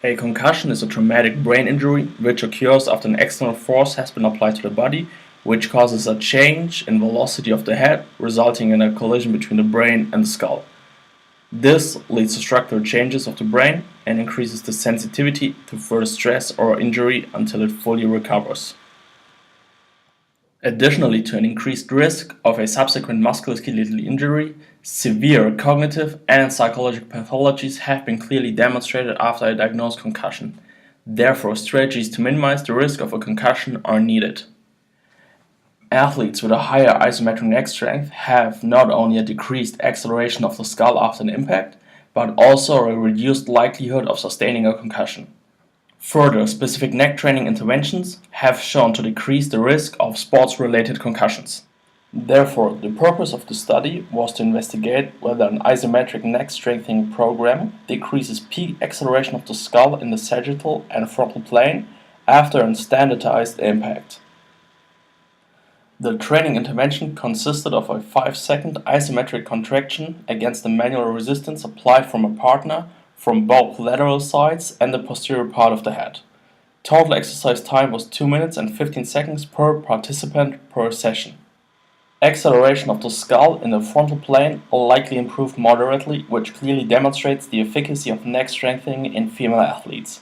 A concussion is a traumatic brain injury which occurs after an external force has been applied to the body, which causes a change in velocity of the head, resulting in a collision between the brain and the skull. This leads to structural changes of the brain and increases the sensitivity to further stress or injury until it fully recovers. Additionally, to an increased risk of a subsequent musculoskeletal injury, severe cognitive and psychological pathologies have been clearly demonstrated after a diagnosed concussion. Therefore, strategies to minimize the risk of a concussion are needed. Athletes with a higher isometric neck strength have not only a decreased acceleration of the skull after an impact, but also a reduced likelihood of sustaining a concussion. Further, specific neck training interventions have shown to decrease the risk of sports-related concussions. Therefore, the purpose of the study was to investigate whether an isometric neck strengthening program decreases peak acceleration of the skull in the sagittal and frontal plane after a standardized impact. The training intervention consisted of a 5-second isometric contraction against the manual resistance applied from a partner from both lateral sides and the posterior part of the head. Total exercise time was 2 minutes and 15 seconds per participant per session. Acceleration of the skull in the frontal plane likely improved moderately, which clearly demonstrates the efficacy of neck strengthening in female athletes.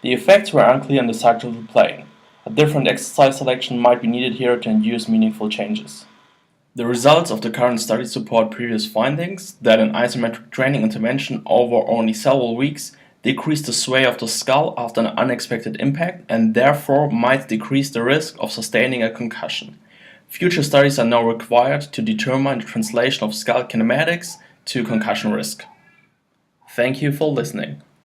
The effects were unclear in the sagittal plane. A different exercise selection might be needed here to induce meaningful changes. The results of the current study support previous findings that an isometric training intervention over only several weeks decreased the sway of the skull after an unexpected impact and therefore might decrease the risk of sustaining a concussion. Future studies are now required to determine the translation of skull kinematics to concussion risk. Thank you for listening.